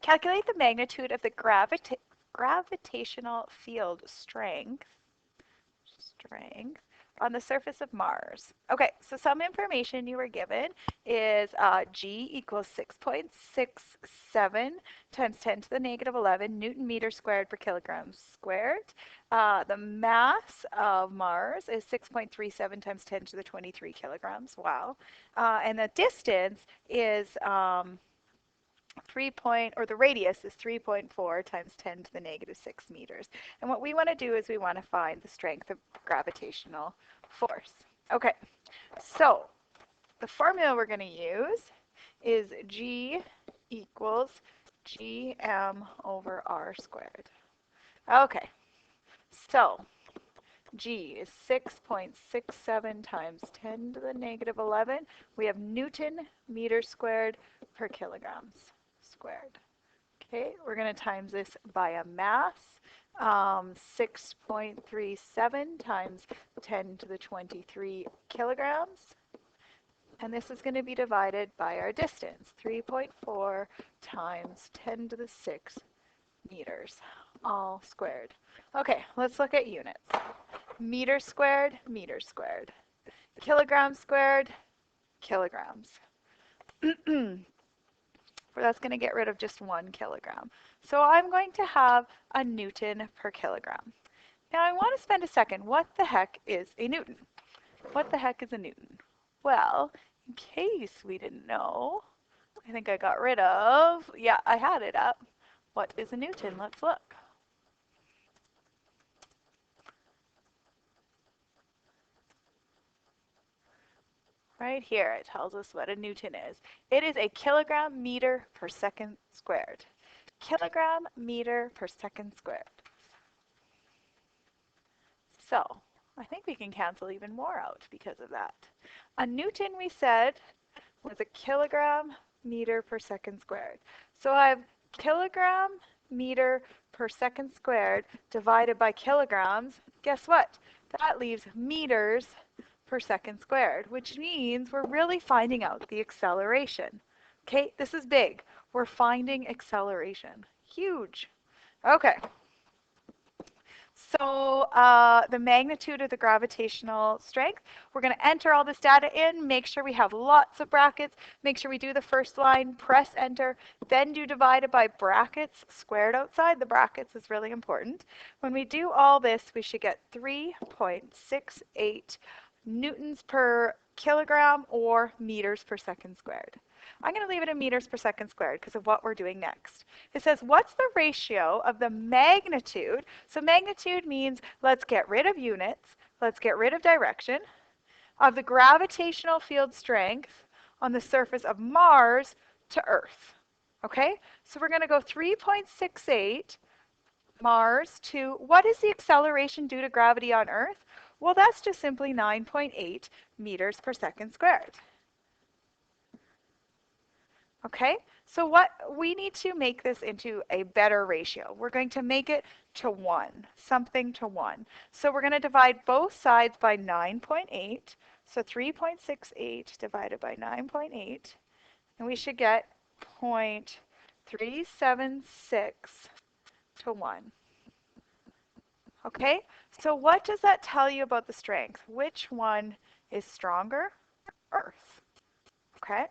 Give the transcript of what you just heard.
Calculate the magnitude of the gravitational field strength on the surface of Mars. Okay, so some information you were given is G equals 6.67 times 10 to the negative 11 Newton meter squared per kilogram squared. The mass of Mars is 6.37 times 10 to the 23 kilograms. Wow. And the distance is the radius is 3.4 times 10 to the negative 6 meters. And what we want to do is we want to find the strength of gravitational force. Okay, so the formula we're going to use is G equals GM over R squared. Okay, so G is 6.67 times 10 to the negative 11. We have Newton meters squared per kilograms squared. Okay, we're going to times this by a mass. 6.37 times 10 to the 23 kilograms. And this is going to be divided by our distance, 3.4 times 10 to the 6 meters, all squared. Okay, let's look at units. Meter squared, meters squared. Kilograms squared, kilograms. That's going to get rid of just 1 kilogram. So I'm going to have a Newton per kilogram. Now I want to spend a second. What the heck is a Newton? What the heck is a Newton? Well, in case we didn't know, I think I got rid of, yeah, I had it up. What is a Newton? Let's look. Right here, it tells us what a Newton is. It is a kilogram meter per second squared. Kilogram meter per second squared. So I think we can cancel even more out because of that. A Newton, we said, was a kilogram meter per second squared. So I have kilogram meter per second squared divided by kilograms. Guess what? That leaves meters per second squared, which means we're really finding out the acceleration. Okay, this is big. We're finding acceleration. Huge. Okay. So the magnitude of the gravitational strength, we're going to enter all this data in, make sure we have lots of brackets, make sure we do the first line, press enter, then do divided by brackets, squared outside the brackets is really important. When we do all this, we should get 3.68 newtons per kilogram or meters per second squared. I'm going to leave it in meters per second squared because of what we're doing next. It says, what's the ratio of the magnitude? So magnitude means let's get rid of units, let's get rid of direction, of the gravitational field strength on the surface of Mars to Earth. Okay, so we're going to go 3.68 Mars to, what is the acceleration due to gravity on Earth? Well, that's just simply 9.8 meters per second squared. Okay, so what we need to make this into a better ratio. We're going to make it to 1, something to 1. So we're going to divide both sides by 9.8. So 3.68 divided by 9.8. And we should get 0.376 to 1. Okay, so what does that tell you about the strength? Which one is stronger? Earth. Okay.